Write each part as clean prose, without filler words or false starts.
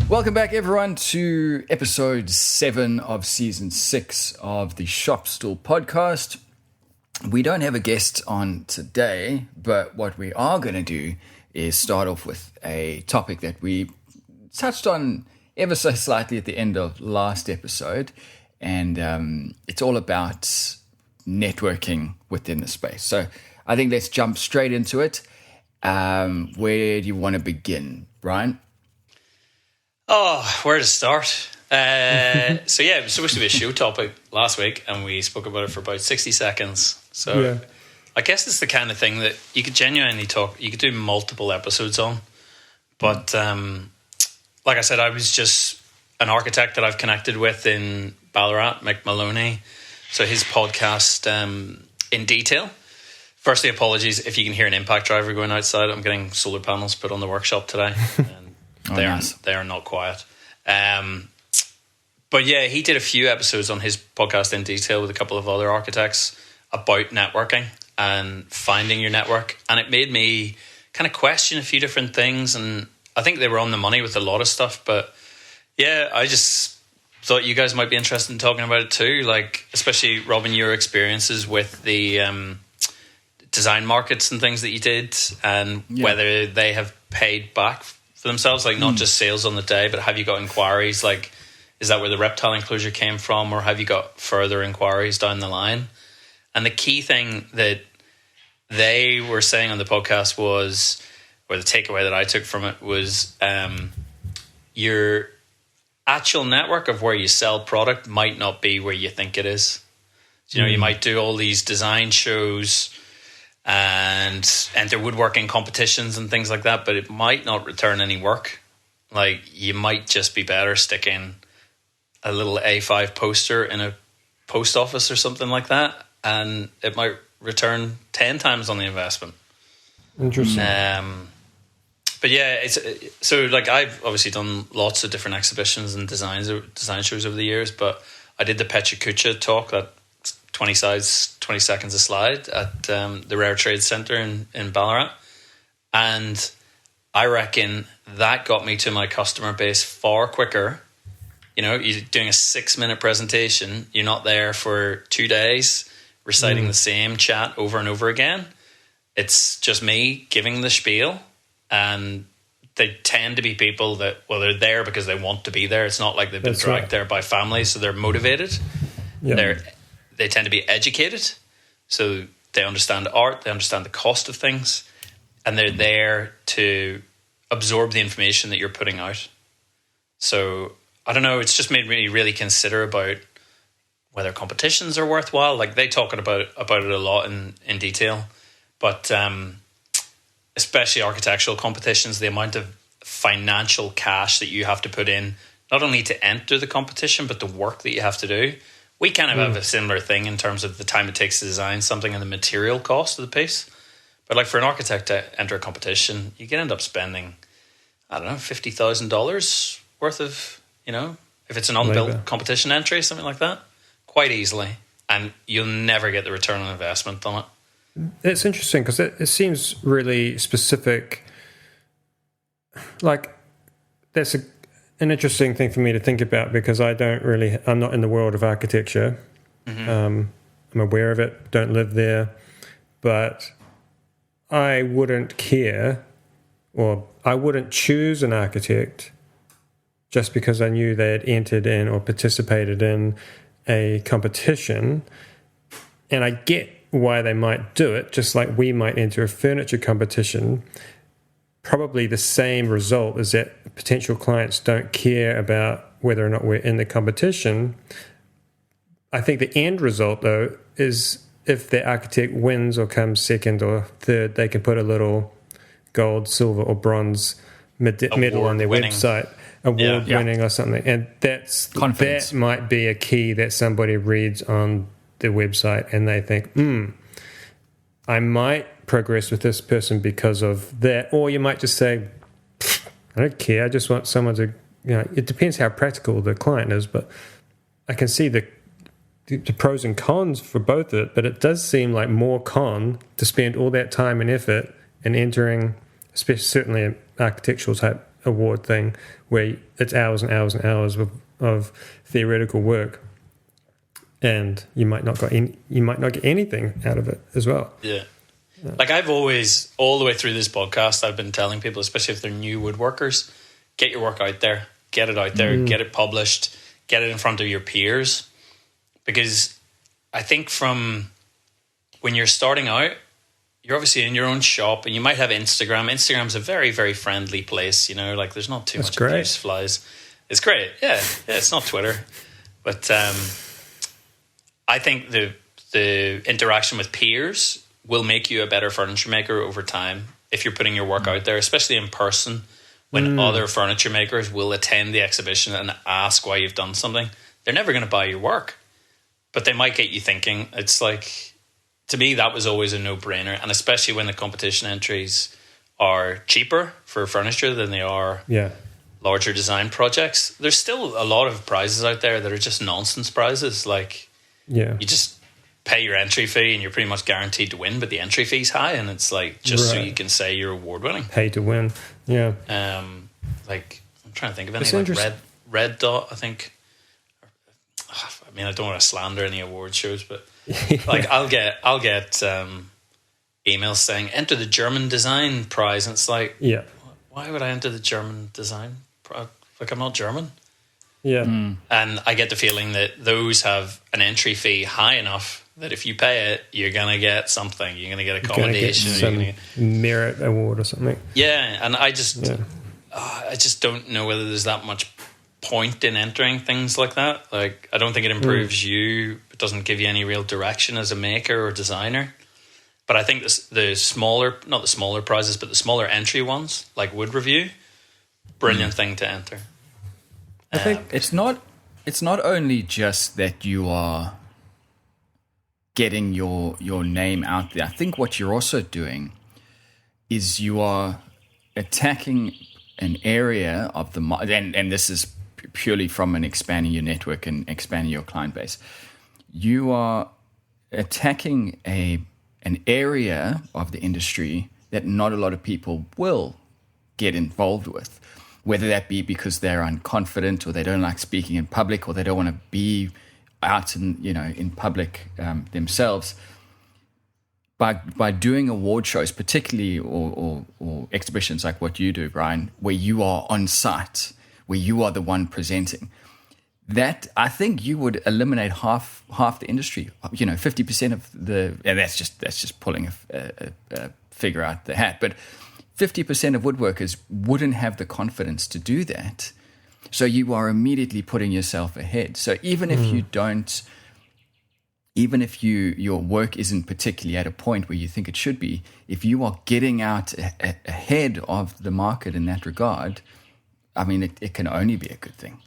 Welcome back, everyone, to episode 7 of season 6 of the Shop Stool Podcast. We don't have a guest on today, but what we are going to do is start off with a topic that we touched on ever so slightly at the end of last episode, and it's all about networking within the space. So I think let's jump straight into it. Where do you want to begin, Bryan? Oh, where to start? So yeah, it was supposed to be a show topic last week, and we spoke about it for about 60 seconds. So yeah. I guess it's the kind of thing that you could genuinely talk. You could do multiple episodes on. But like I said, I was just an architect that I've connected with in Ballarat, Mick Maloney. So his podcast, In Detail. Firstly, apologies if you can hear an impact driver going outside. I'm getting solar panels put on the workshop today. And they are not quiet. But yeah, he did a few episodes on his podcast In Detail with a couple of other architects about networking and finding your network. And it made me kind of question a few different things. And I think they were on the money with a lot of stuff. But yeah, I just thought you guys might be interested in talking about it too. Like, especially, Robin, your experiences with the design markets and things that you did, and whether they have paid back for themselves, like not just sales on the day, but have you got inquiries? Like, is that where the reptile enclosure came from, or have you got further inquiries down the line? And the key thing that they were saying on the podcast was, or the takeaway that I took from it was, your actual network of where you sell product might not be where you think it is. You know, you might do all these design shows and enter woodworking competitions and things like that, but it might not return any work. Like, you might just be better sticking a little A5 poster in a post office or something like that, and it might return 10 times on the investment. Interesting. But yeah, it's so, like, I've obviously done lots of different exhibitions and design shows over the years, but I did the Pechakucha talk, that 20 seconds a slide at the Rare Trade Centre in Ballarat. And I reckon that got me to my customer base far quicker. You know, you're doing a 6-minute presentation. You're not there for 2 days reciting the same chat over and over again. It's just me giving the spiel. And they tend to be people that, well, they're there because they want to be there. It's not like they've been dragged there by family, so they're motivated. Yeah. They tend to be educated, so they understand art, they understand the cost of things, and they're there to absorb the information that you're putting out. So, I don't know, it's just made me really consider about whether competitions are worthwhile. Like, they talk about it a lot in detail, but especially architectural competitions, the amount of financial cash that you have to put in, not only to enter the competition, but the work that you have to do. We kind of have a similar thing in terms of the time it takes to design something and the material cost of the piece. But like, for an architect to enter a competition, you can end up spending, I don't know, $50,000 worth of, you know, if it's an unbuilt competition entry, something like that, quite easily. And you'll never get the return on investment on it. It's interesting because it seems really specific. Like, that's an interesting thing for me to think about, because I'm not in the world of architecture. I'm aware of it, don't live there, but I wouldn't care, or I wouldn't choose an architect just because I knew they had entered in or participated in a competition. And I get why they might do it, just like we might enter a furniture competition. Probably the same result is that potential clients don't care about whether or not we're in the competition. I think the end result, though, is if the architect wins or comes second or third, they can put a little gold, silver, or bronze medal on their website, award-winning or something. And that might be a key that somebody reads on the website and they think, I might progress with this person because of that. Or you might just say, I don't care, I just want someone to, you know, it depends how practical the client is, but I can see the pros and cons for both of it, but it does seem like more con to spend all that time and effort in entering, especially certainly an architectural type award thing where it's hours and hours and hours of theoretical work, and you might not get anything out of it as well. Yeah. Like I've always, all the way through this podcast, I've been telling people, especially if they're new woodworkers, get your work out there, get it out there, get it published, get it in front of your peers. Because I think from when you're starting out, you're obviously in your own shop and you might have Instagram. Instagram's a very, very friendly place, like there's not too much abuse flies. It's great. Yeah, it's not Twitter. But I think the interaction with peers will make you a better furniture maker over time if you're putting your work out there, especially in person, when other furniture makers will attend the exhibition and ask why you've done something. They're never going to buy your work, but they might get you thinking. It's like, to me, that was always a no-brainer, and especially when the competition entries are cheaper for furniture than they are larger design projects. There's still a lot of prizes out there that are just nonsense prizes. Like, you just pay your entry fee and you're pretty much guaranteed to win, but the entry fee's high, and it's like just so you can say you're award winning. Pay to win. Like I'm trying to think of anything like Red Dot, I think. I mean, I don't want to slander any award shows, but like I'll get emails saying enter the German design prize, and it's like, why would I enter the German design prize? Like, I'm not German. And I get the feeling that those have an entry fee high enough that if you pay it, you're going to get something. You're going to get a commendation. Some merit award or something. Yeah, and I just don't know whether there's that much point in entering things like that. Like, I don't think it improves you. It doesn't give you any real direction as a maker or designer. But I think the smaller, not the smaller prizes, but the smaller entry ones, like Wood Review, brilliant thing to enter. I think it's not only just that you are getting your name out there. I think what you're also doing is you are attacking an area of the market, and this is purely from an expanding your network and expanding your client base. You are attacking an area of the industry that not a lot of people will get involved with, whether that be because they're unconfident or they don't like speaking in public or they don't want to be out in public themselves. By doing award shows, particularly or exhibitions like what you do, Bryan, where you are on site, where you are the one presenting, that I think you would eliminate half the industry. 50% of and that's just pulling a figure out the hat, but 50% of woodworkers wouldn't have the confidence to do that. So you are immediately putting yourself ahead. So even if you don't, even if your work isn't particularly at a point where you think it should be, if you are getting out ahead of the market in that regard, I mean, it can only be a good thing.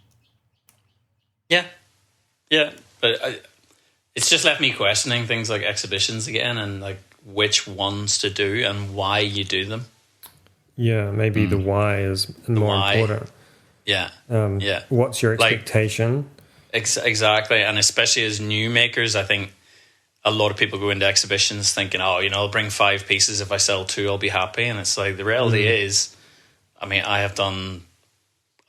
Yeah, but it's just left me questioning things like exhibitions again, and like which ones to do and why you do them. Yeah, maybe the why is more important. Yeah. What's your expectation? Exactly. And especially as new makers, I think a lot of people go into exhibitions thinking, I'll bring 5 pieces. If I sell 2, I'll be happy. And it's like, the reality is, I mean, I have done,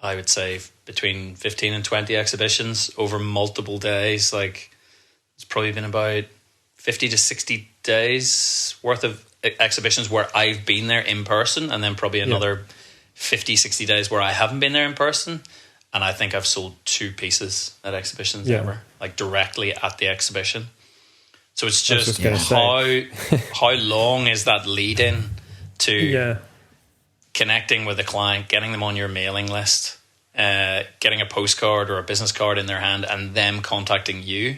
I would say, between 15 and 20 exhibitions over multiple days. Like, it's probably been about 50 to 60 days worth of exhibitions where I've been there in person, and then probably another 50, 60 days where I haven't been there in person. And I think I've sold 2 pieces at exhibitions ever, like directly at the exhibition. So it's just how long is that lead in to connecting with a client, getting them on your mailing list, getting a postcard or a business card in their hand, and them contacting you,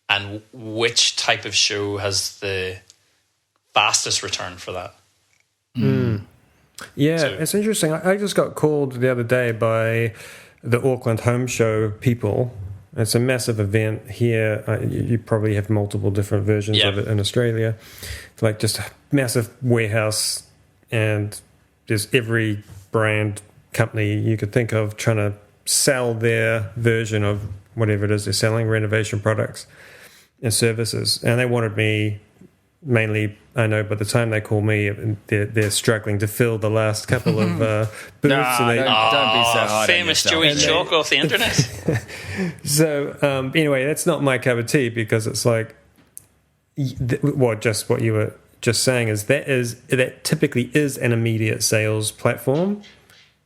and which type of show has the fastest return for that? Yeah, so it's interesting. I just got called the other day by the Auckland Home Show people. It's a massive event here. You probably have multiple different versions of it in Australia. It's like just a massive warehouse, and there's every brand company you could think of trying to sell their version of whatever it is they're selling, renovation products and services. And they wanted me mainly, I know by the time they call me, they're struggling to fill the last couple of booths. Don't be so hard on famous yourself. Joey Chalk off the internet. So anyway, that's not my cup of tea, because it's like, just what you were just saying that typically is an immediate sales platform.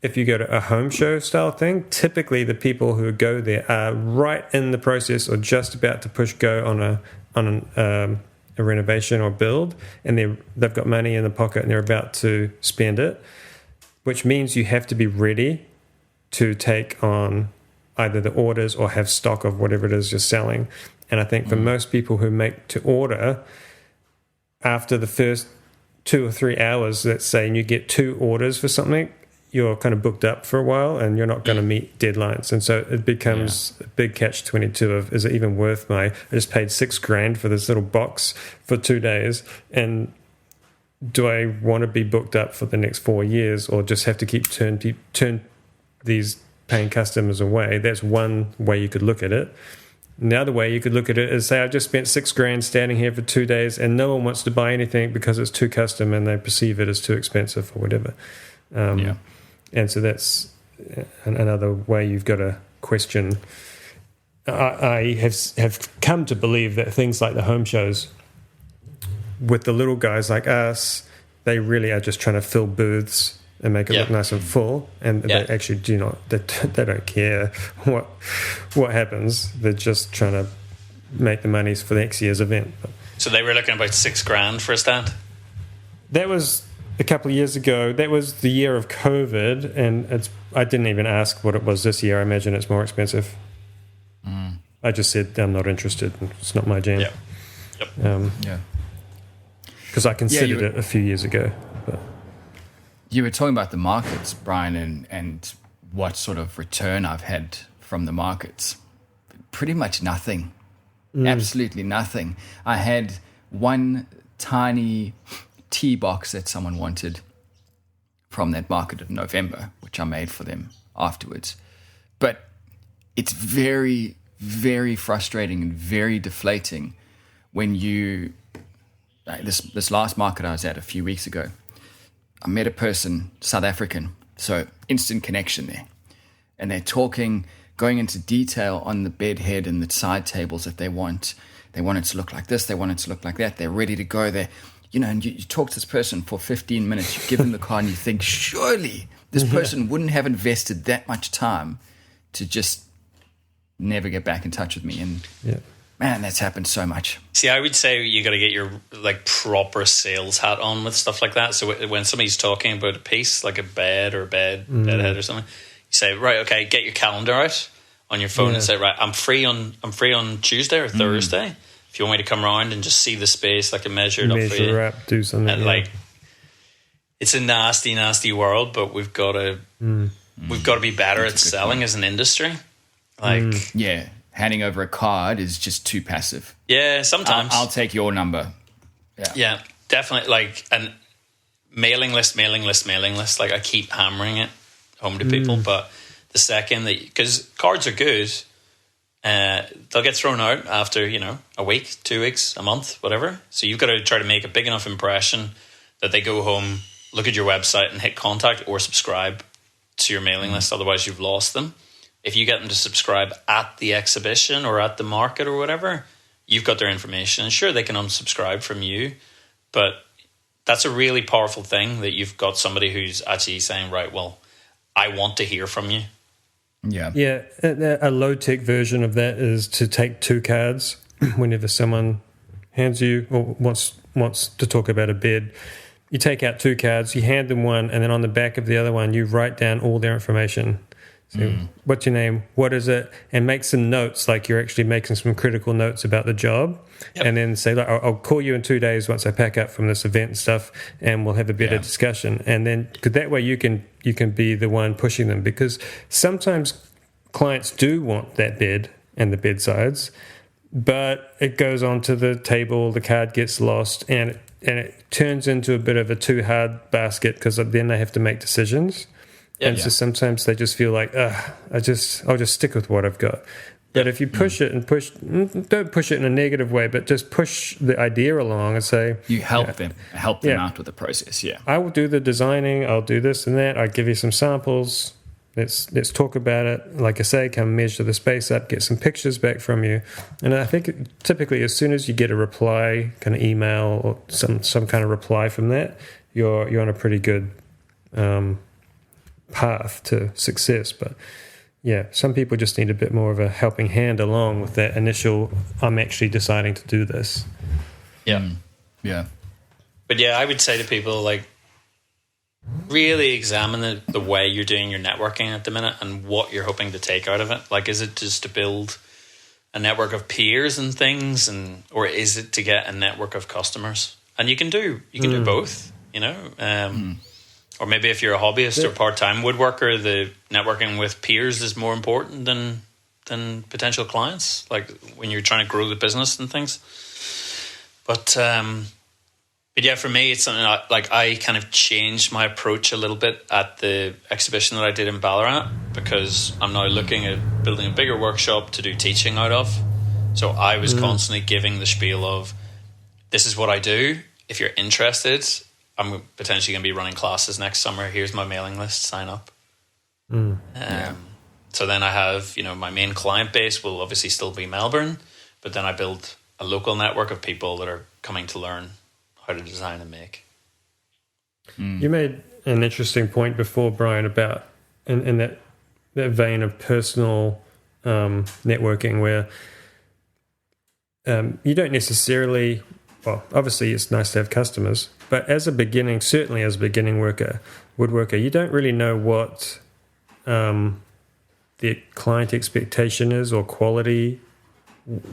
If you go to a home show style thing, typically the people who go there are right in the process or just about to push go on a renovation or build, and they've got money in the pocket and they're about to spend it, which means you have to be ready to take on either the orders or have stock of whatever it is you're selling. And I think for most people who make to order, after the first 2 or 3 hours, let's say, and you get 2 orders for something, you're kind of booked up for a while and you're not going to meet deadlines. And so it becomes a big catch-22 of, is it even worth I just paid $6,000 for this little box for 2 days, and do I want to be booked up for the next 4 years, or just have to keep turn these paying customers away? That's one way you could look at it. And the other way you could look at it is, say, I just spent $6,000 standing here for 2 days and no one wants to buy anything because it's too custom and they perceive it as too expensive or whatever. And so that's another way you've got to question. I have come to believe that things like the home shows, with the little guys like us, they really are just trying to fill booths and make it look nice and full, and they actually do not. They don't care what happens. They're just trying to make the monies for next year's event. So they were looking about $6,000 for a stand. That was a couple of years ago. That was the year of COVID, and I didn't even ask what it was this year. I imagine it's more expensive. I just said I'm not interested. It's not my jam. Because I considered it a few years ago. But you were talking about the markets, Bryan, and what sort of return I've had from the markets. Pretty much nothing. Absolutely nothing. I had one tiny tea box that someone wanted from that market in November, which I made for them afterwards. But it's very, very frustrating and very deflating when you... This last market I was at a few weeks ago, I met a person, South African, so instant connection there. And they're talking, going into detail on the bed head and the side tables that they want. They want it to look like this, they want it to look like that. They're ready to go there. And you talk to this person for 15 minutes, you give them the car and you think, surely this person wouldn't have invested that much time to just never get back in touch with me. And man, that's happened so much. See, I would say you got to get your proper sales hat on with stuff like that. So when somebody's talking about a piece, like a bed or bedhead or something, you say, right, okay, get your calendar out on your phone and say, right, I'm free on Tuesday or Thursday. If you want me to come around and just see the space, like a measure up for you, up, do something. And it's a nasty, nasty world, but we've got to be better at selling as an industry. Handing over a card is just too passive. Yeah, sometimes. I'll take your number. Yeah, definitely. And mailing list. I keep hammering it home to people, but the second that, because cards are good, they'll get thrown out after a week, 2 weeks, a month, whatever. So you've got to try to make a big enough impression that they go home, look at your website, and hit contact or subscribe to your mailing list. Otherwise, you've lost them. If you get them to subscribe at the exhibition or at the market or whatever, you've got their information. And sure, they can unsubscribe from you, but that's a really powerful thing that you've got somebody who's actually saying, right, well, I want to hear from you. Yeah. A low-tech version of that is to take 2 cards whenever someone hands you or wants to talk about a bed. You take out 2 cards, you hand them one, and then on the back of the other one, you write down all their information. So what's your name? What is it? And make some notes, like you're actually making some critical notes about the job. Yep. And then say, I'll call you in 2 days once I pack up from this event and stuff, and we'll have a better discussion. And then, because that way you can be the one pushing them, because sometimes clients do want that bed and the bedsides, but it goes onto the table, the card gets lost, and it turns into a bit of a too hard basket, because then they have to make decisions. So sometimes they just feel like, I'll just stick with what I've got. But if you push it and don't push it in a negative way, but just push the idea along and say... You help them out with the process, yeah. I will do the designing, I'll do this and that, I'll give you some samples, let's talk about it. Like I say, come measure the space up, get some pictures back from you. And I think typically as soon as you get a reply, kind of email or some kind of reply from that, you're on a pretty good path to success. But... yeah, some people just need a bit more of a helping hand along with that initial, I'm actually deciding to do this. Yeah. Yeah. But yeah, I would say to people, like, really examine the way you're doing your networking at the minute and what you're hoping to take out of it. Like, is it just to build a network of peers and things, or is it to get a network of customers? And you can do both, you know? Or maybe if you're a hobbyist or part-time woodworker, the networking with peers is more important than potential clients, like when you're trying to grow the business and things. But yeah, for me, it's something I kind of changed my approach a little bit at the exhibition that I did in Ballarat, because I'm now looking at building a bigger workshop to do teaching out of. So I was constantly giving the spiel of, this is what I do. If you're interested, I'm potentially going to be running classes next summer. Here's my mailing list. Sign up. So then I have, you know, my main client base will obviously still be Melbourne, but then I build a local network of people that are coming to learn how to design and make. You made an interesting point before, Brian, about in that vein of personal networking, where you don't necessarily... well, obviously it's nice to have customers, but certainly as a beginning woodworker, you don't really know what the client expectation is or quality.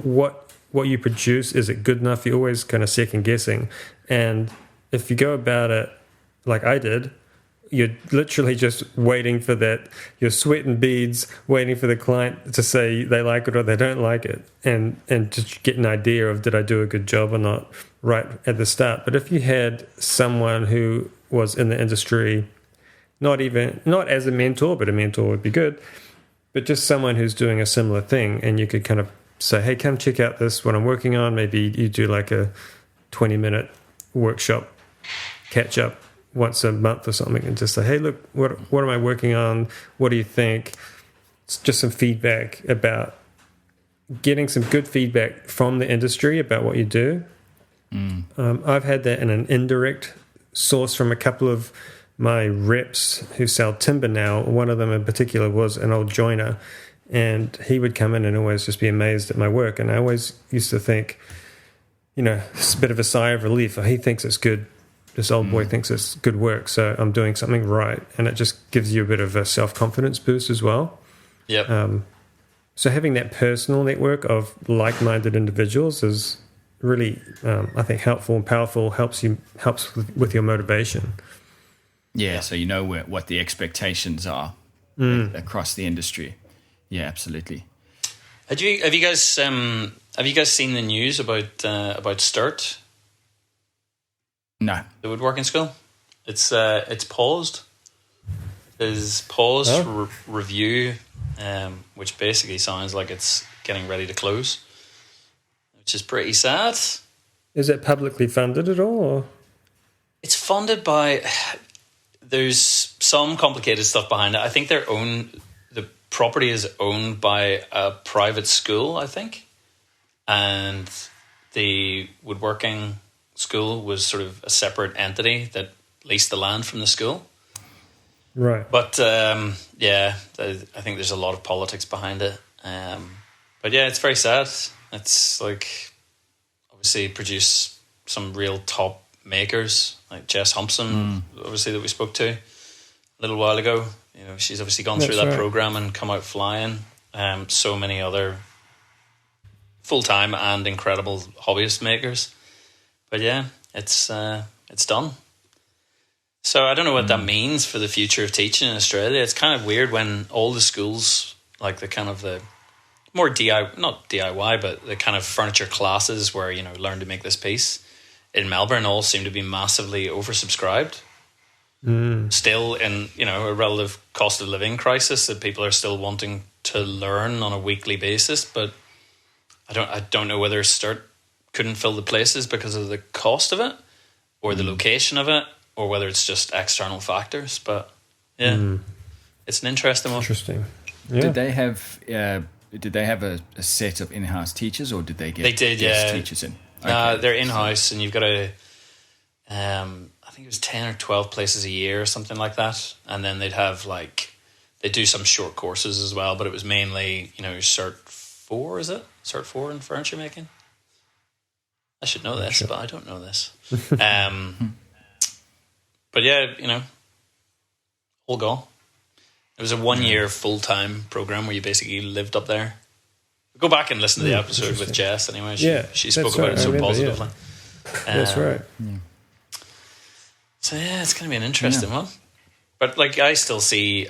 What you produce, is it good enough? You're always kind of second guessing. And if you go about it like I did, you're literally just waiting for that. You're sweating beads, waiting for the client to say they like it or they don't like it, and just get an idea of, did I do a good job or not right at the start. But if you had someone who was in the industry, not as a mentor, but a mentor would be good, but just someone who's doing a similar thing, and you could kind of say, hey, come check out this, what I'm working on. Maybe you do like a 20-minute workshop catch up once a month or something, and just say, hey, look, what am I working on? What do you think? It's just some feedback, about getting some good feedback from the industry about what you do. I've had that in an indirect source from a couple of my reps who sell timber now. One of them in particular was an old joiner, and he would come in and always just be amazed at my work. And I always used to think, you know, it's a bit of a sigh of relief. He thinks it's good. This old boy thinks it's good work, so I'm doing something right. And it just gives you a bit of a self-confidence boost as well. Yep. So having that personal network of like-minded individuals is really, I think, helpful and powerful, helps with your motivation. Yeah, so you know what the expectations are across the industry. Yeah, absolutely. Have you guys seen the news about Sturt? No. The woodworking school? It's paused. There's paused review, which basically sounds like it's getting ready to close, which is pretty sad. Is it publicly funded at all? Or? It's funded by... There's some complicated stuff behind it. I think the property is owned by a private school, I think. And the woodworking school was sort of a separate entity that leased the land from the school. Right. But, I think there's a lot of politics behind it. But yeah, it's very sad. It's like, obviously produce some real top makers, like Jess Humpson, obviously, that we spoke to a little while ago. You know, she's obviously gone through that program and come out flying. So many other full-time and incredible hobbyist makers. But yeah, it's done. So I don't know what that means for the future of teaching in Australia. It's kind of weird when all the schools, like the more not DIY, but the kind of furniture classes where, you know, learn to make this piece in Melbourne all seem to be massively oversubscribed. Still in, you know, a relative cost of living crisis, that people are still wanting to learn on a weekly basis, but I don't know whether Sturt couldn't fill the places because of the cost of it, or the location of it, or whether it's just external factors. But it's an interesting one. Interesting. Yeah. Did they have a set of in-house teachers, or did they get guest teachers in? Okay. They're in-house, and you've got I think it was 10 or 12 places a year or something like that. And then they'd have they do some short courses as well, but it was mainly, Cert 4, is it? Cert 4 in furniture making? I should know this, but I don't know this. But yeah, all goal. It was a 1-year full-time program where you basically lived up there. Go back and listen to the episode with Jess anyway. She spoke about it so positively. Yeah. That's right. So yeah, it's going to be an interesting one. But I still see,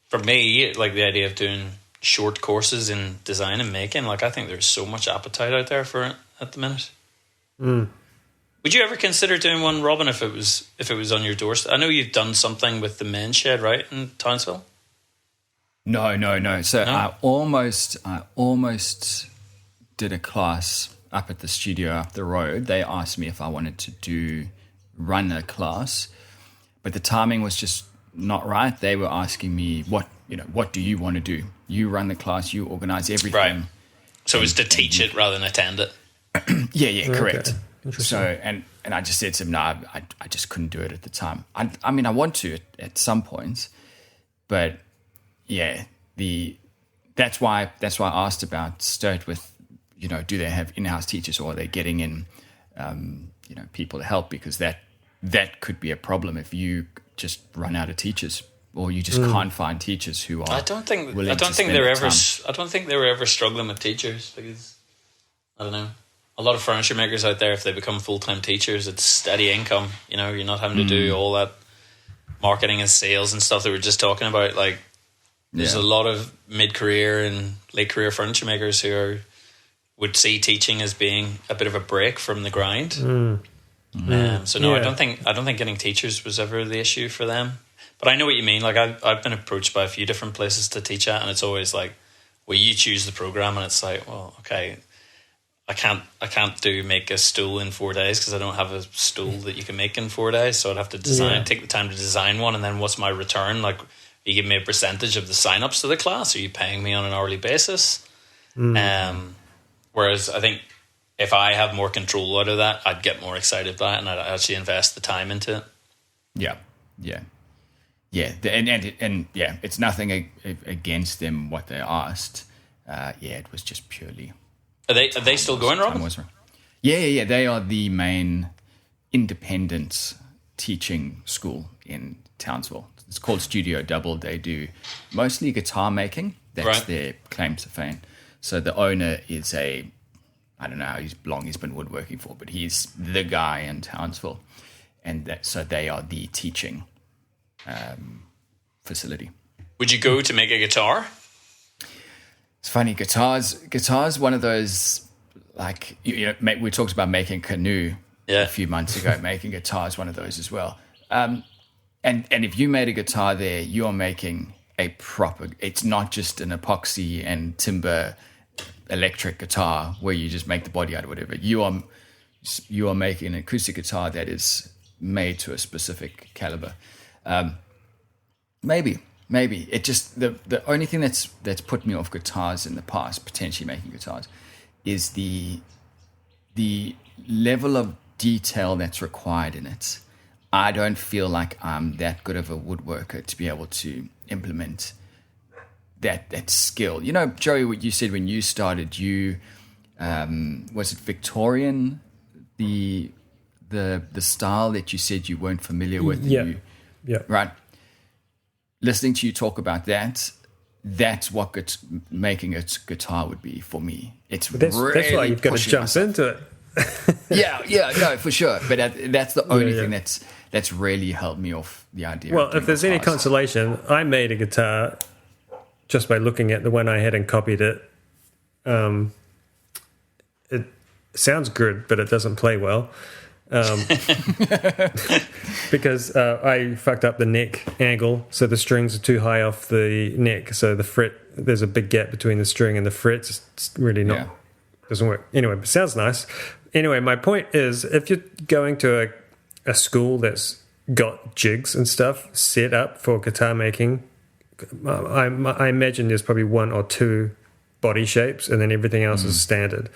for me, the idea of doing short courses in design and making, I think there's so much appetite out there for it at the minute. Would you ever consider doing one, Robin, if it was on your doorstep? I know you've done something with the men's shed, right, in Townsville? No. So No? I almost did a class up at the studio up the road. They asked me if I wanted to run a class, but the timing was just not right. They were asking me, what do you want to do? You run the class, you organize everything. Right. So it was to teach it rather than attend it. Yeah, correct. Okay. Interesting. So and I just said to him, no, I just couldn't do it at the time. I mean, I want to at some points, but yeah, that's why I asked about Sturt with, do they have in-house teachers, or are they getting in, people to help, because that could be a problem if you just run out of teachers, or you just can't find teachers who are. I don't think they were ever struggling with teachers, because I don't know. A lot of furniture makers out there, if they become full-time teachers, it's steady income. You're not having to do all that marketing and sales and stuff that we're just talking about. There's a lot of mid-career and late-career furniture makers who would see teaching as being a bit of a break from the grind. I don't think getting teachers was ever the issue for them. But I know what you mean. I've been approached by a few different places to teach at, and it's always you choose the program, and it's well, okay, I can't make a stool in 4 days because I don't have a stool that you can make in 4 days. So I'd have to take the time to design one, and then what's my return? Are you giving me a percentage of the sign-ups to the class? Are you paying me on an hourly basis? Whereas I think if I have more control out of that, I'd get more excited by it, and I'd actually invest the time into it. Yeah. And it's nothing against them what they asked. It was just purely. Are they still going, Robin? Yeah. They are the main independent teaching school in Townsville. It's called Studio Double. They do mostly guitar making. That's their claim to fame. So the owner is I don't know how long he's been woodworking for, but he's the guy in Townsville. And so they are the teaching facility. Would you go to make a guitar? It's funny, guitars one of those, we talked about making canoe a few months ago. Making guitar is one of those as well. And if you made a guitar there, you are making a proper, it's not just an epoxy and timber electric guitar where you just make the body out of whatever. You are making an acoustic guitar that is made to a specific caliber. Maybe it just the only thing that's put me off guitars in the past, potentially making guitars, is the level of detail that's required in it. I don't feel like I'm that good of a woodworker to be able to implement that skill. Joey, what you said when you started, you was it Victorian, the style that you said you weren't familiar with? Yeah. Right. Listening to you talk about that's what making a guitar would be for me. That's why you've got to jump into it. No, for sure. But that's the only thing that's really held me off the idea. Well, if there's any consolation, I made a guitar just by looking at the one I had and copied it. It sounds good, but it doesn't play well. because I fucked up the neck angle, so the strings are too high off the neck, so the fret, there's a big gap between the string and the frets. It's really not, doesn't work. Anyway, but sounds nice. Anyway, my point is, if you're going to a school that's got jigs and stuff set up for guitar making, I imagine there's probably 1 or 2 body shapes, and then everything else is standard.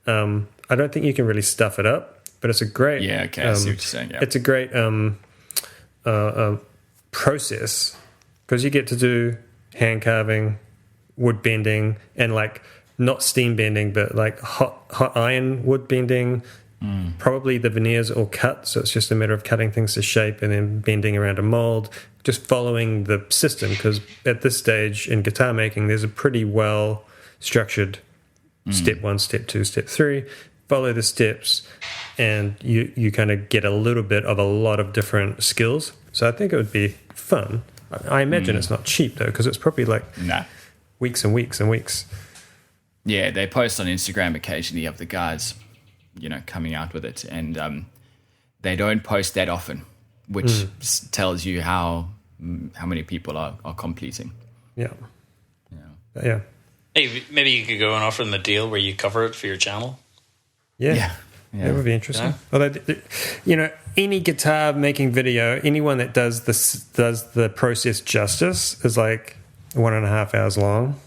I don't think you can really stuff it up, but it's a great I see what you're saying. It's a great process, because you get to do hand carving, wood bending, and like not steam bending, but like hot iron wood bending. Probably the veneers all cut, so it's just a matter of cutting things to shape and then bending around a mold, just following the system, because at this stage in guitar making there's a pretty well structured step 1, step 2, step 3. Follow the steps and you kind of get a little bit of a lot of different skills. So I think it would be fun. I imagine it's not cheap though, because it's probably like weeks and weeks and weeks. Yeah, they post on Instagram occasionally of the guys, coming out with it, and they don't post that often, which tells you how many people are completing. Yeah. Hey, maybe you could go and offer them a deal where you cover it for your channel. Yeah. That would be interesting. Although, any guitar making video, anyone that does the process justice is like 1.5 hours long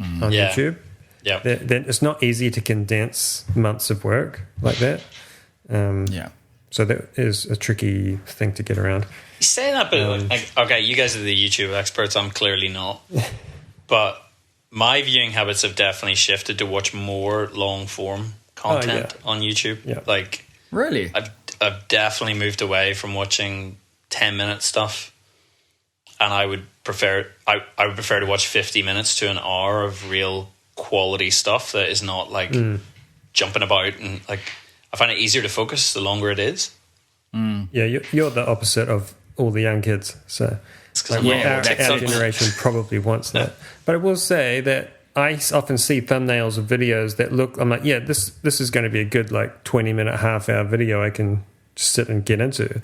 on YouTube. Yeah, then it's not easy to condense months of work like that. So that is a tricky thing to get around. You say that, but okay, you guys are the YouTube experts. I'm clearly not. But my viewing habits have definitely shifted to watch more long form content on YouTube. Yeah. Like, really, I've definitely moved away from watching 10-minute stuff, and I would prefer to watch 50 minutes to an hour of real quality stuff that is not like jumping about, and like I find it easier to focus the longer it is. Yeah, you're the opposite of all the young kids, so like our generation probably wants that. But I will say that I often see thumbnails of videos that look, I'm like, this is going to be a good like 20-minute, half-hour video I can sit and get into.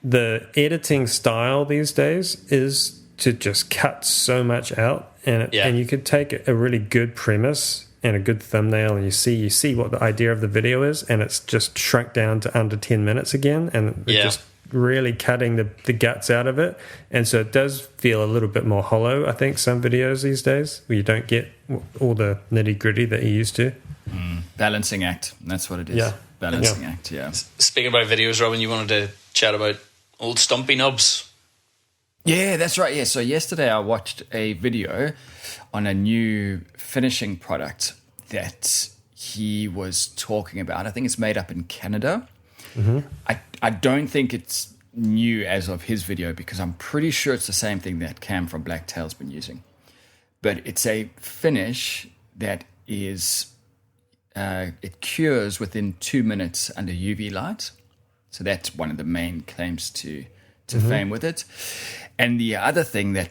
The editing style these days is to just cut so much out, and you could take a really good premise and a good thumbnail, and you see what the idea of the video is, and it's just shrunk down to under 10 minutes again, and just really cutting the guts out of it. And so it does feel a little bit more hollow, I think, some videos these days, where you don't get all the nitty gritty that you used to. Balancing act, that's what it is. Balancing act. Speaking about videos, Robin, you wanted to chat about old Stumpy Nubs. Yeah, that's right. Yeah, so yesterday I watched a video on a new finishing product that he was talking about. I think it's made up in Canada. I don't think it's new as of his video, because I'm pretty sure it's the same thing that Cam from Blacktail's been using. But it's a finish that is, it cures within 2 minutes under UV light. So that's one of the main claims to fame with it. And the other thing that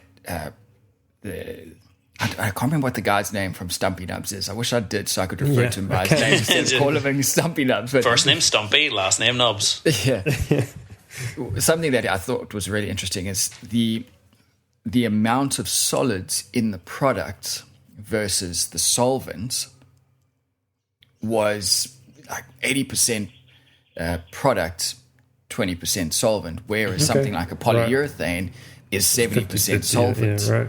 I can't remember what the guy's name from Stumpy Nubs is. I wish I did, so I could refer to him by his name instead of calling him Stumpy Nubs. But first name Stumpy, last name Nubs. Yeah. Something that I thought was really interesting is the amount of solids in the product versus the solvent was like 80% product, 20% solvent, whereas something like a polyurethane is 70% solvent. Yeah, right.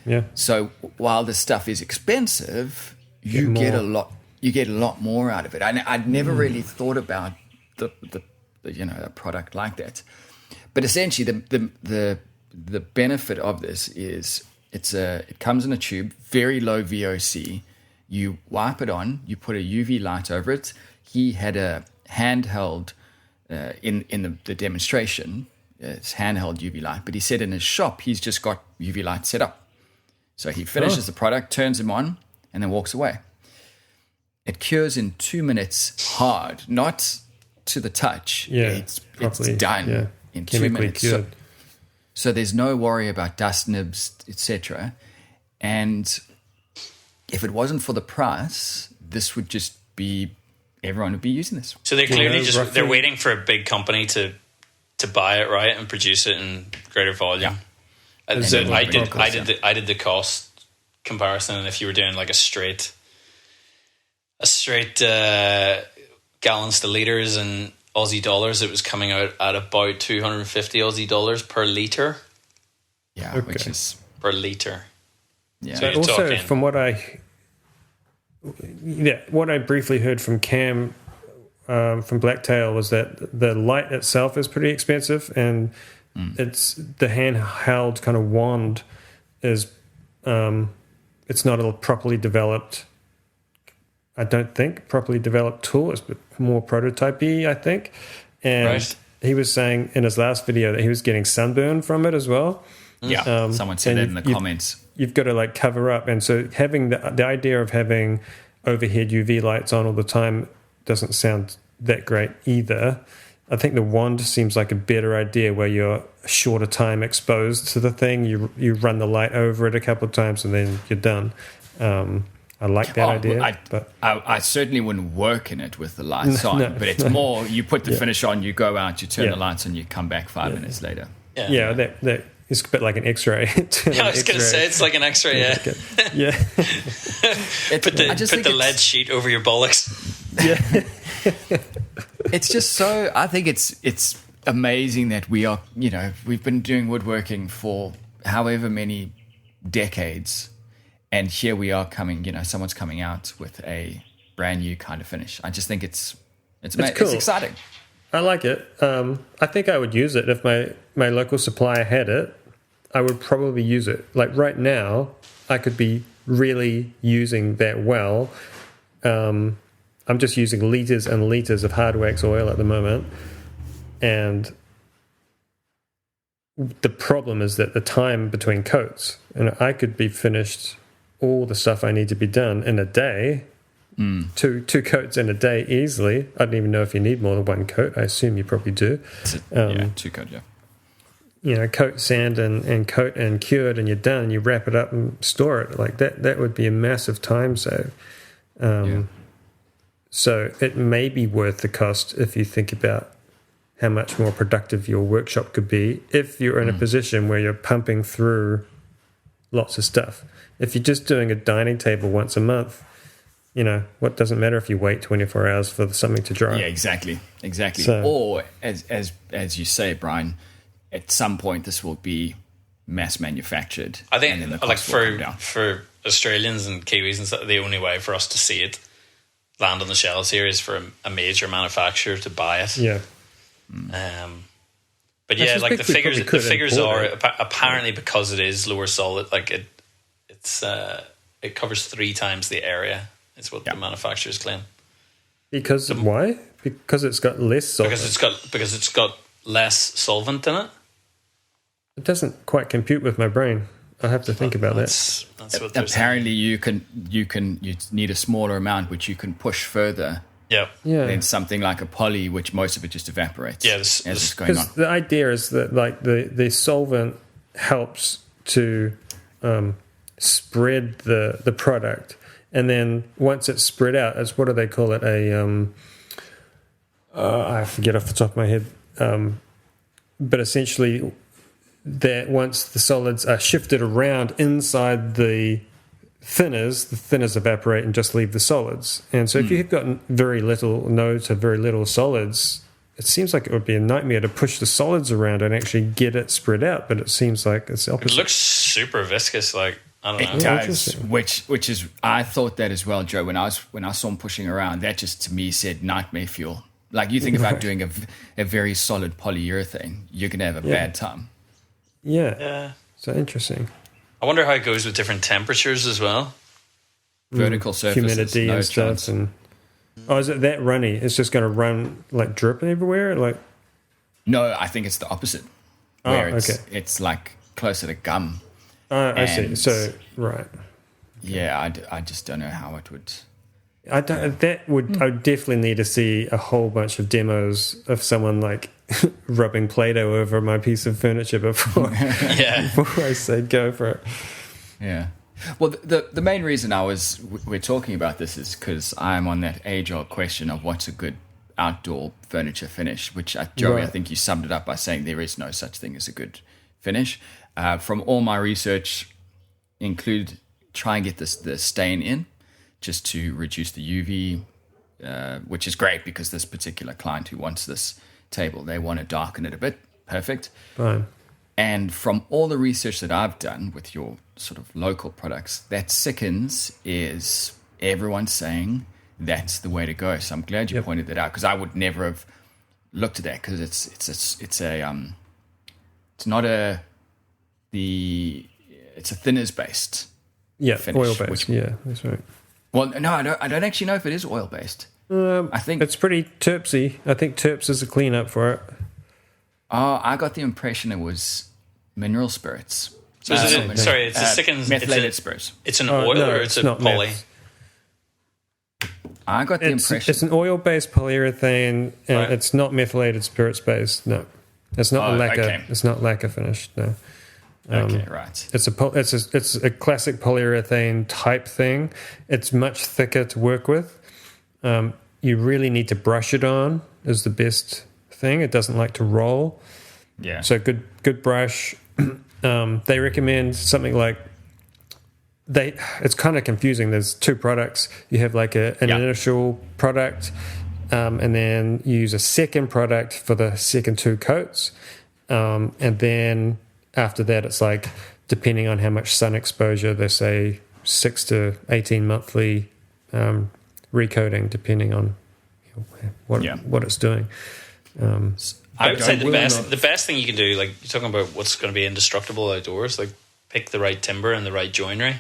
Yeah. So while the stuff is expensive, you get a lot more out of it. I'd never really thought about the a product like that. But essentially, the benefit of this is it comes in a tube, very low VOC. You wipe it on, you put a UV light over it. He had a handheld in the demonstration. It's handheld UV light, but he said in his shop he's just got UV light set up. So he finishes the product, turns them on, and then walks away. It cures in 2 minutes hard, not to the touch. Yeah, it's done in 2 minutes. Cured. So there's no worry about dust nibs, etc. And if it wasn't for the price, this would just be everyone would be using this. So they're clearly roughly, they're waiting for a big company to buy it, right, and produce it in greater volume. Yeah. So I did the cost comparison, and if you were doing like a straight gallons to litres in Aussie dollars, it was coming out at about 250 Aussie dollars per litre. Yeah, which is per litre. Yeah. So you're Also, talking, from what I briefly heard from Cam from Blacktail was that the light itself is pretty expensive, and it's the handheld kind of wand is it's not a properly developed. I don't think properly developed tool. It's more prototypey, I think. And he was saying in his last video that he was getting sunburn from it as well. Yeah, someone said that in the comments. You've got to like cover up, and so having the idea of having overhead UV lights on all the time doesn't sound that great either. I think the wand seems like a better idea, where you're a shorter time exposed to the thing. You run the light over it a couple of times, and then you're done. I like that idea. But I certainly wouldn't work in it with the lights on. But it's more you put the finish on, you go out, you turn the lights on, you come back 5 minutes later. Yeah, that is a bit like an X-ray. I was going to say it's like an X-ray. Yeah. Put the lead sheet over your bollocks. Yeah. It's just so. I think it's amazing that we are. We've been doing woodworking for however many decades, and here we are coming. Someone's coming out with a brand new kind of finish. I just think it's cool. It's exciting. I like it. I think I would use it if my local supplier had it. I would probably use it. Like right now, I could be really using that well. I'm just using litres and litres of hard wax oil at the moment. And the problem is that the time between coats, and I could be finished all the stuff I need to be done in a day. Two coats in a day easily. I don't even know if you need more than one coat. I assume you probably do. 2 coat, yeah. Coat, sand, and coat and cured, and you're done. You wrap it up and store it. Like that would be a massive time save. So it may be worth the cost if you think about how much more productive your workshop could be if you're in a position where you're pumping through lots of stuff. If you're just doing a dining table once a month, what doesn't matter if you wait 24 hours for something to dry. Yeah, exactly. So, or as you say, Brian, at some point this will be mass manufactured. I think, and then the like cost will come down. for Australians and Kiwis and stuff, the only way for us to see it land on the shelves here is for a major manufacturer to buy it. Yeah. But yeah, like the figures are apparently because it is lower solid, like it covers 3 times the area. Is what the manufacturers claim. Because why? Because it's got less solvent. Because it's got less solvent in it. It doesn't quite compute with my brain. I have to think about that. That's what apparently you need a smaller amount which you can push further. Yeah. Than something like a poly, which most of it just evaporates. Yeah, as it's going on. The idea is that like the solvent helps to spread the product. And then once it's spread out, what do they call it? I forget off the top of my head. But essentially, that once the solids are shifted around inside the thinners evaporate and just leave the solids. And so if you've got very little solids, it seems like it would be a nightmare to push the solids around and actually get it spread out. But it seems like it's the opposite. It looks super viscous, like. It does, which is I thought that as well, Joe. When I saw him pushing around, that just to me said nightmare fuel. Like you think about doing a very solid polyurethane, you're gonna have a bad time. Yeah. So interesting. I wonder how it goes with different temperatures as well. Vertical surfaces, humidity and stuff, and is it that runny? It's just going to run like dripping everywhere, like. No, I think it's the opposite. Where it's like closer to gum. I see. So, right. Yeah, I just don't know how it would... I would definitely need to see a whole bunch of demos of someone like rubbing Play-Doh over my piece of furniture before I say go for it. Yeah. Well, the main reason we're talking about this is because I'm on that age-old question of what's a good outdoor furniture finish, which, Joey, Right. I think you summed it up by saying there is no such thing as a good finish. From all my research, include try and get the stain in just to reduce the UV, which is great because this particular client who wants this table, they want to darken it a bit. Perfect. Fine. And from all the research that I've done with your sort of local products, that Sickens is everyone's saying that's the way to go. So I'm glad you pointed that out because I would never have looked at that because it's a thinners based. Yeah, finish, oil based. Yeah, that's right. Well, no, I don't actually know if it is oil based. I think It's pretty terpsy. I think terps is a cleanup for it. I got the impression it was mineral spirits. So it's a Sickens methylated spirits. It's an oil no, or it's a not poly? meth. I got the impression It's an oil-based polyurethane, and Right. it's not methylated spirits-based. No, it's not a lacquer. okay. It's not lacquer finished. No, okay, right. it's a classic polyurethane type thing. It's much thicker to work with. You really need to brush it on. Is the best thing. It doesn't like to roll. Yeah. So good brush. They recommend something like it's kind of confusing. There's two products. You have like an initial product, and then you use a second product for the second two coats, and then after that, it's like depending on how much sun exposure, they say 6 to 18 monthly recoating, depending on what it's doing. I would say the best thing you can do, like you're talking about what's going to be indestructible outdoors, like pick the right timber and the right joinery.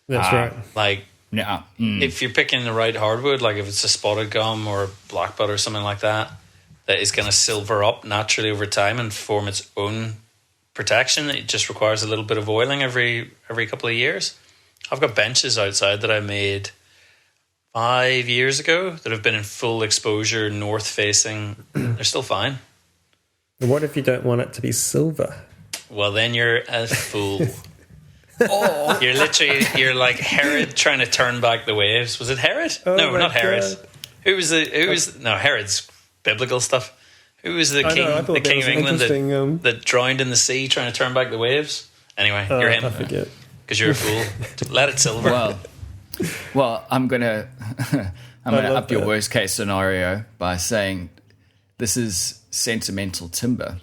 That's right. Like if you're picking the right hardwood, like if it's a spotted gum or blackbutt or something like that, that is going to silver up naturally over time and form its own protection. It just requires a little bit of oiling every couple of years. I've got benches outside that I made 5 years ago that have been in full exposure, north facing. They're still fine. What if you don't want it to be silver? Well, then you're a fool. You're like Herod trying to turn back the waves. Was it Herod? No, not Herod. God. No, Herod's biblical stuff. Who was the I king? know, I thought The that king was of England interesting, that drowned in the sea trying to turn back the waves. Anyway, you're him I forget. because you're a fool. Let it silver. Well, I'm gonna love up your that. worst case scenario by saying this is sentimental timber.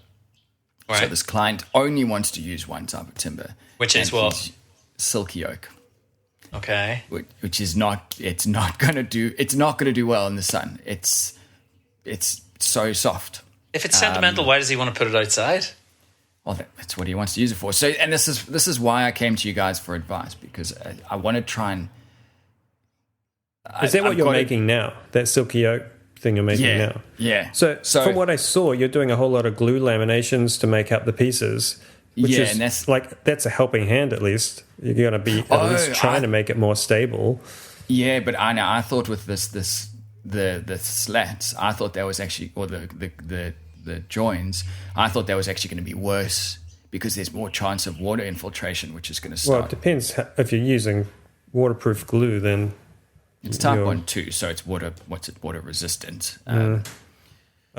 Right. So this client only wants to use one type of timber, Which is and what? he's silky oak, Okay. which is not. It's not going to do well in the sun. It's so soft. If it's sentimental, why does he want to put it outside? Well, that's what he wants to use it for. So, and this is why I came to you guys for advice because I want to try and. Is that what I've you're got to- making now? That silky oak thing you're making now? Yeah. So from what I saw, you're doing a whole lot of glue laminations to make up the pieces. Which Yeah, is and that's- like that's a helping hand at least. You're going to be at least trying to make it more stable. Yeah, but I thought with the slats, I thought that was actually, or the joins, I thought that was actually going to be worse because there's more chance of water infiltration, which is going to Well, start. it depends if you're using waterproof glue. Then It's type you're- 1 too, so it's water resistant. I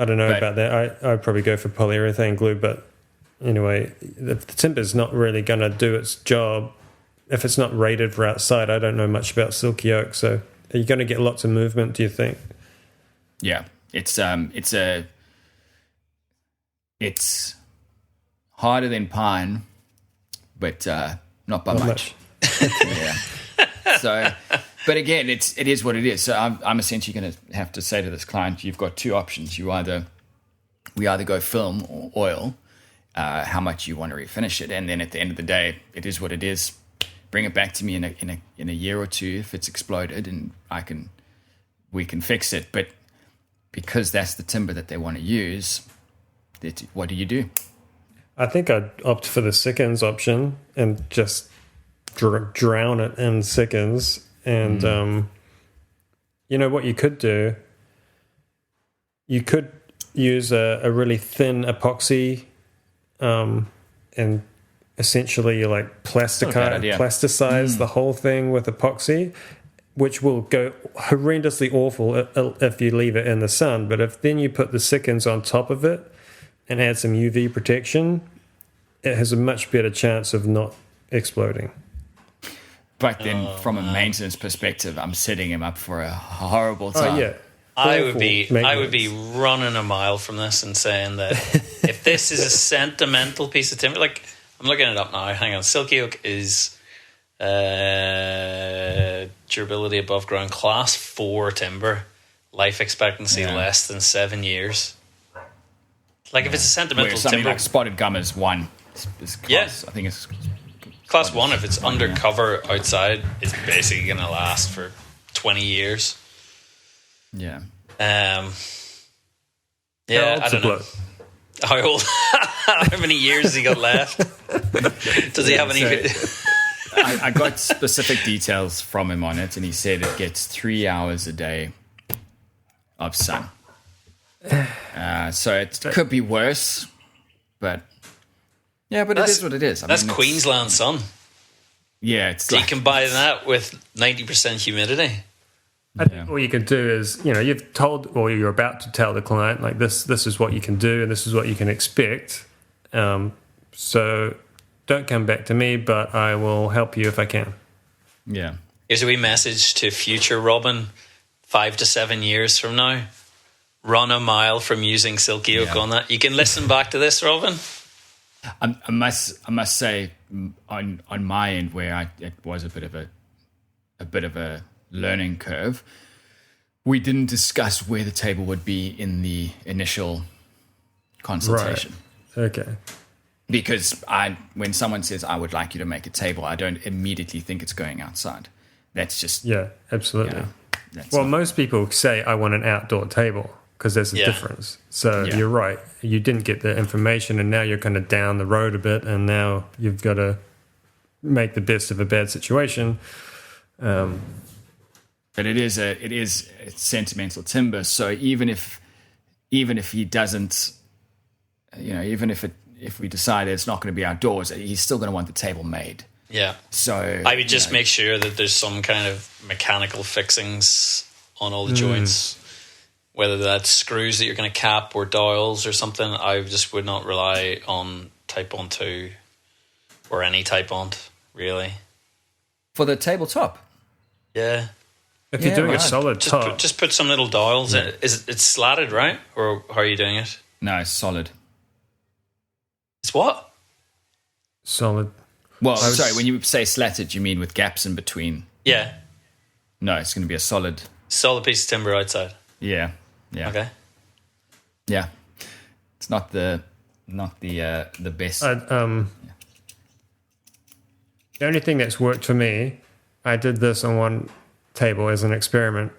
don't know but- about that. I'd probably go for polyurethane glue, but anyway, the timber's not really going to do its job if it's not rated for outside. I don't know much about silky oak, so are you going to get lots of movement, do you think? Yeah, it's harder than pine, but not by much. Yeah. So, but again, it is what it is. So I'm essentially going to have to say to this client, you've got two options. We either go film or oil. How much you want to refinish it, and then at the end of the day, it is what it is. Bring it back to me in a year or two if it's exploded, and we can fix it. But because that's the timber that they want to use, what do? I think I'd opt for the Sickens option and just drown it in Sickens. And you know what you could do? You could use a really thin epoxy and essentially you like plasticize the whole thing with epoxy, which will go horrendously awful if you leave it in the sun. But if then you put the seconds on top of it and add some UV protection, it has a much better chance of not exploding. But then from a maintenance perspective, I'm setting him up for a horrible time. Oh, yeah. I would be running a mile from this and saying that if this is a sentimental piece of timber, like I'm looking it up now. Hang on, silky oak is durability above ground, class 4 timber, life expectancy less than 7 years. Like if it's a sentimental something timber, like spotted gum is 1. Is class, I think it's class 1. If it's undercover outside, it's basically going to last for 20 years. Yeah. I don't know. How old? How many years has he got left? Does he have any? I got specific details from him on it, and he said it gets 3 hours a day of sun. So it could be worse, but it is what it is. That's Queensland sun. Yeah, it's so you combine that with 90% humidity. I think what you can do is, you've told, or you're about to tell the client, like this is what you can do and this is what you can expect. So don't come back to me, but I will help you if I can. Yeah. Here's a wee message to future Robin, 5 to 7 years from now. Run a mile from using silky oak on that. You can listen back to this, Robin. I must say on my end where it was a bit of a learning curve. We didn't discuss where the table would be in the initial consultation. Right. Okay. Because when someone says, I would like you to make a table, I don't immediately think it's going outside. That's just... Yeah, absolutely. Most people say, I want an outdoor table because there's a difference. So you're right. You didn't get the information and now you're kind of down the road a bit and now you've got to make the best of a bad situation. But it is sentimental timber. So even if he doesn't, even if we decide it's not going to be outdoors, he's still going to want the table made. Yeah. So I would just make sure that there's some kind of mechanical fixings on all the joints, whether that's screws that you're going to cap or dowels or something. I just would not rely on Type Bond 2 or any Type Bond, really. For the tabletop? Yeah. If you're doing a solid top... Just put some little dowels in it. It's slatted, right? Or how are you doing it? No, it's solid. It's what? Solid. Well, sorry, when you say slatted, you mean with gaps in between? Yeah. No, it's going to be a solid... Solid piece of timber outside. Yeah. Okay. Yeah. It's not the best. The only thing that's worked for me, I did this on one table as an experiment,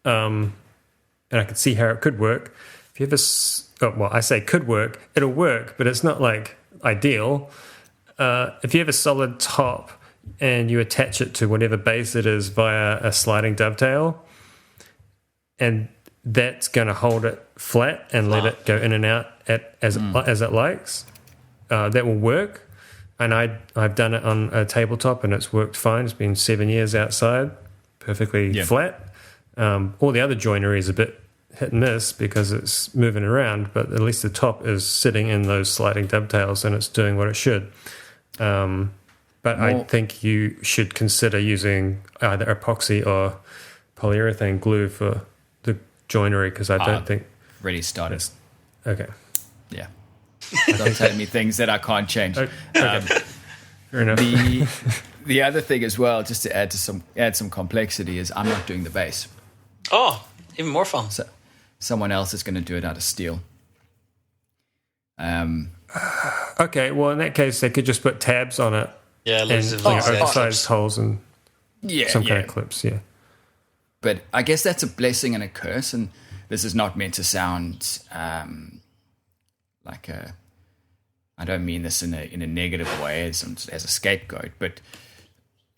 and I could see how it could work. If you ever, I say could work, it'll work, but it's not like ideal. If you have a solid top and you attach it to whatever base it is via a sliding dovetail, and that's going to hold it flat and let it go in and out as it likes, that will work. And I've done it on a tabletop and it's worked fine. It's been 7 years outside, perfectly flat. All the other joinery is a bit hit and miss because it's moving around, but at least the top is sitting in those sliding dovetails and it's doing what it should. But I think you should consider using either epoxy or polyurethane glue for the joinery because I don't think... Ready started. Okay. Yeah. Don't tell me things that I can't change. Okay. Fair enough. The other thing as well, just to add some complexity, is I'm not doing the base. Oh, even more fun. So someone else is going to do it out of steel. Okay, well in that case they could just put tabs on it. Yeah, and oversized holes and some kind of clips. Yeah. But I guess that's a blessing and a curse, and this is not meant to sound like a... I don't mean this in a negative way as a scapegoat, but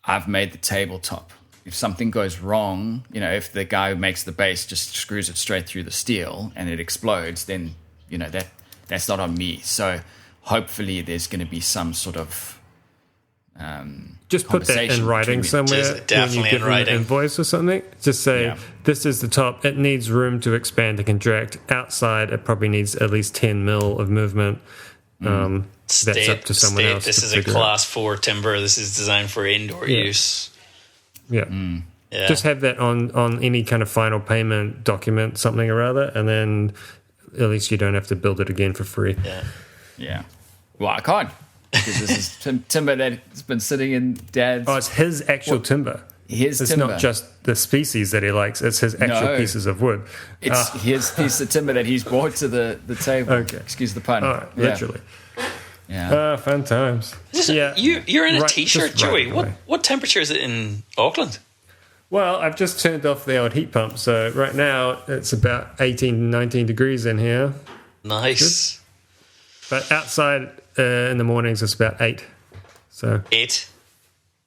I've made the tabletop. If something goes wrong, if the guy who makes the base just screws it straight through the steel and it explodes, then, that's not on me. So hopefully there's going to be some sort of just put that in writing somewhere. Just definitely when you give in writing. An invoice or something. Just say, this is the top. It needs room to expand and contract. Outside, it probably needs at least 10 mil of movement. That's up to someone else. This is a class 4 timber. This is designed for indoor use. Yeah. Yeah. Just have that on any kind of final payment document, something or other, and then at least you don't have to build it again for free. Yeah. Well, I can't. Because this is timber that's been sitting in Dad's... Oh, it's his actual timber. His it's timber. Not just the species that he likes. It's his actual pieces of wood. It's his piece of timber that he's brought to the table. Okay. Excuse the pun. Literally. Yeah. Fun times. You're in a T-shirt, Joey. What temperature is it in Auckland? Well, I've just turned off the old heat pump, so right now it's about 18, 19 degrees in here. Nice. But outside in the mornings it's about 8. So 8?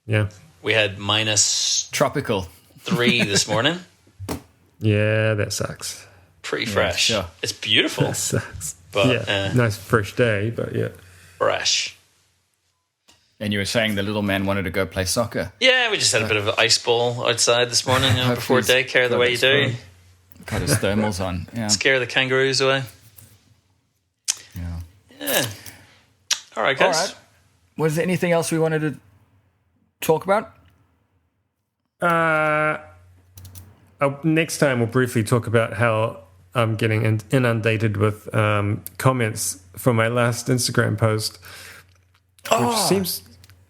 Yeah. We had minus... Tropical. 3 this morning. Yeah, that sucks. Pretty fresh. Yeah, sure. It's beautiful. That sucks. But, nice fresh day, but yeah. Fresh. And you were saying the little man wanted to go play soccer. Yeah, we just had a bit of an ice ball outside this morning, before daycare, the way you do. Got his thermals on. Yeah. Scare the kangaroos away. Yeah. All right, guys. All right. Was there anything else we wanted to talk about? Next time we'll briefly talk about how I'm getting inundated with comments from my last Instagram post,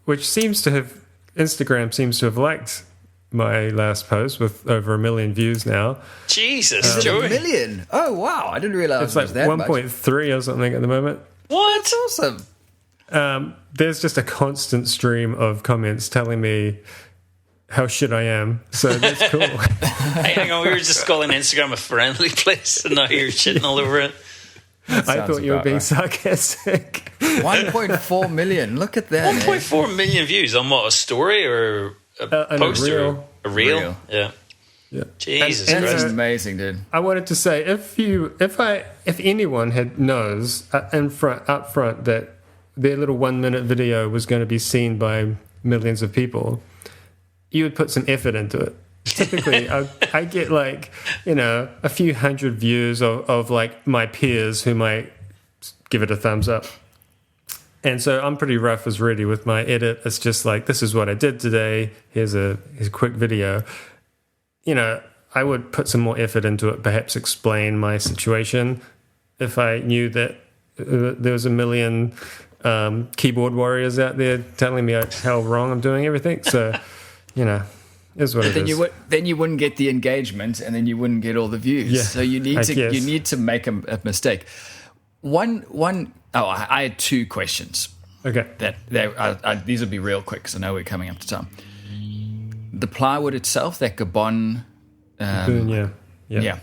which seems to have Instagram seems to have liked my last post with over 1 million views now. Jesus, Joey. 1 million? Oh wow! I didn't realize it's like it was that 1.3 or something at the moment. What? That's awesome. There's just a constant stream of comments telling me how shit I am. So that's cool. Hey, hang on, we were just calling Instagram a friendly place, and now you're shitting all over it. I thought you were being sarcastic. 1.4 million. Look at that. 1.4 million views on what? A story or a post? A reel? Yeah. Jesus and Christ. That's amazing, dude. I wanted to say, if anyone knows up front that their little 1 minute video was going to be seen by millions of people, you would put some effort into it. Typically, I get a few hundred views of like my peers who might give it a thumbs up. And so I'm pretty rough as ready with my edit. It's just like, this is what I did today. Here's a quick video. I would put some more effort into it, perhaps explain my situation. If I knew that there was 1 million keyboard warriors out there telling me how wrong I'm doing everything. So, is what it is. Then you wouldn't get the engagement, and then you wouldn't get all the views. Yeah, so you need to make a mistake. I had 2 questions. Okay. These will be real quick because I know we're coming up to time. The plywood itself, that Gabon. Yeah.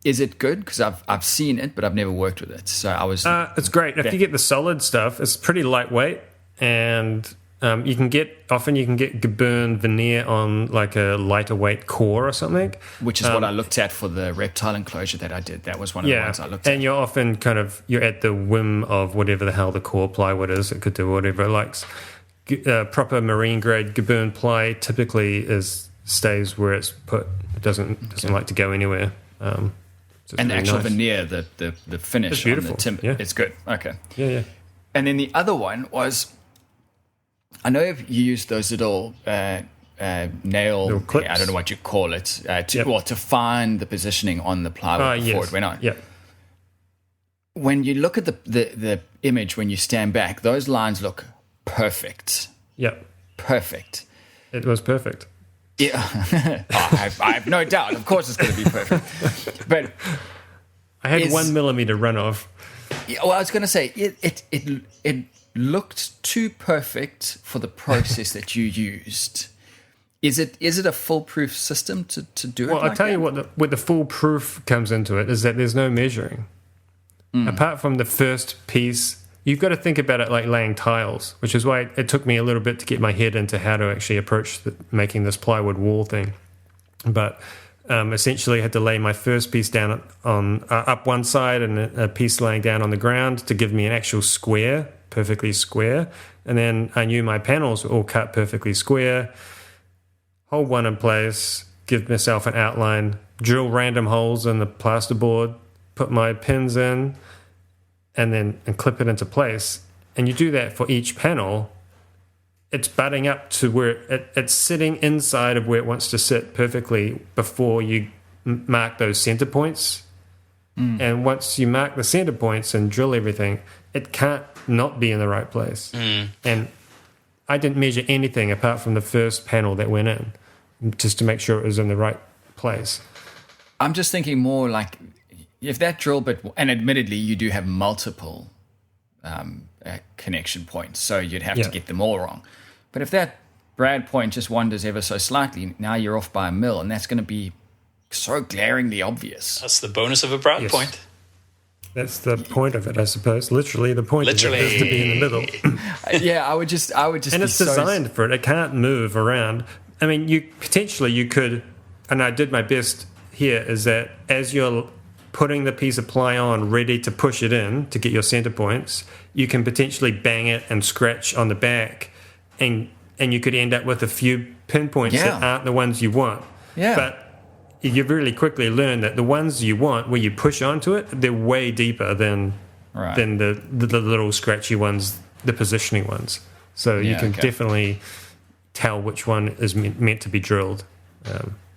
Is it good? Because I've seen it, but I've never worked with it. So I was. It's great if you get the solid stuff. It's pretty lightweight, and you can get Gabon veneer on like a lighter weight core or something. Which is what I looked at for the reptile enclosure that I did. That was one of the ones I looked at. And you're often you're at the whim of whatever the hell the core plywood is. It could do whatever it likes. Proper marine grade Gabon ply typically stays where it's put. It doesn't like to go anywhere. And the actual veneer, the finish on the timber, it's good. Okay. Yeah. And then the other one was, I know if you use those little nail clips. I don't know what you call it, to find the positioning on the plywood before it went on. Yeah. When you look at the image, when you stand back, those lines look perfect. Yeah. Perfect. It was perfect. Yeah. I have no doubt. Of course it's going to be perfect. But I had 1 millimeter runoff. Yeah, well, I was going to say, it looked too perfect for the process that you used. Is it a foolproof system to do it? Well, I'll tell you what the foolproof comes into it is that there's no measuring. Apart from the first piece, you've got to think about it like laying tiles, which is why it took me a little bit to get my head into how to actually approach making this plywood wall thing. But essentially had to lay my first piece down on up one side and a piece laying down on the ground to give me an actual square, perfectly square. And then I knew my panels were all cut perfectly square. Hold one in place, give myself an outline, drill random holes in the plasterboard, put my pins in, and clip it into place. And you do that for each panel. It's butting up to where it's sitting inside of where it wants to sit perfectly before you mark those center points. And once you mark the center points and drill everything, it can't not be in the right place. And I didn't measure anything apart from the first panel that went in, just to make sure it was in the right place. I'm just thinking more like if that drill bit, and admittedly you do have multiple connection points, so you'd have to get them all wrong. But if that brad point just wanders ever so slightly, now you're off by a mil, and that's going to be so glaringly obvious. That's the bonus of a brad point. That's the point of it, I suppose. Literally, the point of it is to be in the middle. I would just. And it's designed for it. It can't move around. I mean, you could, and I did my best here, is that as you're putting the piece of ply on, ready to push it in to get your center points, you can potentially bang it and scratch on the back, and you could end up with a few pinpoints that aren't the ones you want. Yeah. But you really quickly learn that the ones you want, where you push onto it, they're way deeper than the little scratchy ones, the positioning ones. So you can definitely tell which one is meant to be drilled.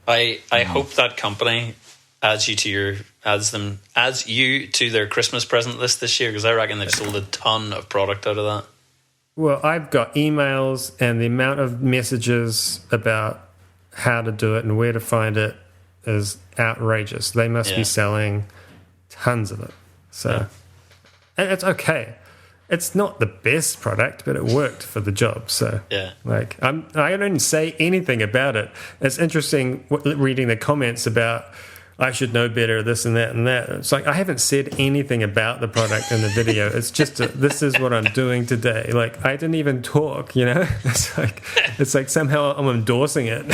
I hope that company adds you to their Christmas present list this year, because I reckon they've sold a ton of product out of that. Well, I've got emails, and the amount of messages about how to do it and where to find it is outrageous. They must be selling tons of it. So, and it's okay. It's not the best product, but it worked for the job. So, I don't say anything about it. It's interesting reading the comments about I should know better, this and that and that. It's like I haven't said anything about the product in the video. It's just this is what I'm doing today. Like I didn't even talk, you know. It's like somehow I'm endorsing it.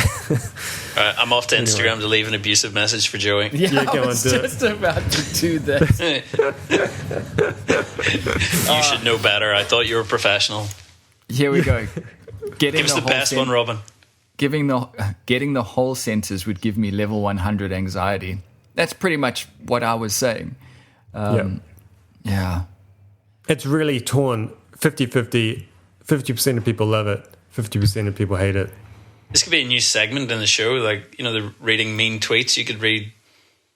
I'm off to Instagram to leave an abusive message for Joey. Yeah, I was just about to do that. You should know better. I thought you were a professional. Here we go. Give us the best one, Robin. Getting the whole centers would give me level 100 anxiety. That's pretty much what I was saying. Yeah. It's really torn 50-50. 50% of people love it. 50% of people hate it. This could be a new segment in the show. Like, the reading mean tweets. You could read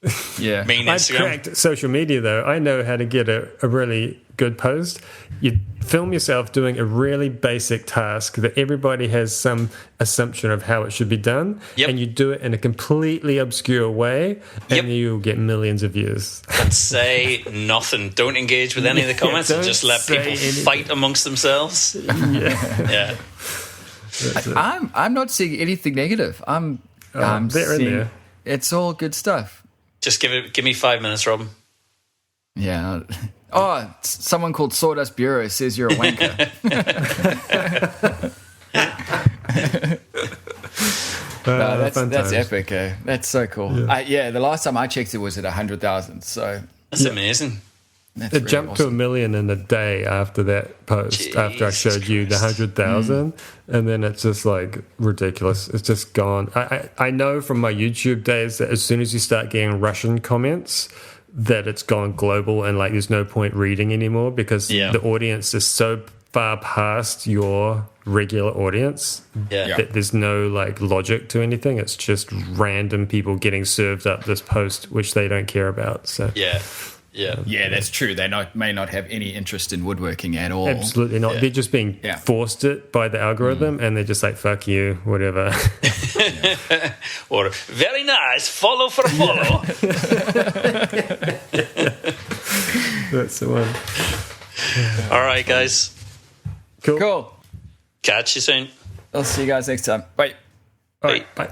mean Instagram. I've cracked social media, though. I know how to get a really good post. You film yourself doing a really basic task that everybody has some assumption of how it should be done, and you do it in a completely obscure way, and you'll get millions of views. And say nothing. Don't engage with any of the comments, and just let people fight amongst themselves. Yeah. I'm not seeing anything negative. I'm seeing it's all good stuff. Just give me 5 minutes, Robin. Yeah. Oh, someone called Sawdust Bureau says you're a wanker. That's epic. That's so cool. Yeah. The last time I checked, it was at 100,000. So that's amazing. It really jumped to 1 million in a day after that post. After I showed you the 100,000, and then it's just like ridiculous. It's just gone. I know from my YouTube days that as soon as you start getting Russian comments, that it's gone global, and like there's no point reading anymore because the audience is so far past your regular audience that there's no like logic to anything. It's just random people getting served up this post which they don't care about. So yeah, that's true. They may not have any interest in woodworking at all. Absolutely not. They're just being forced it by the algorithm, and they're just like, fuck you, whatever. Or, very nice, follow for a follow. That's the one. All right, guys. Cool. Catch you soon. I'll see you guys next time. Bye. All right, bye.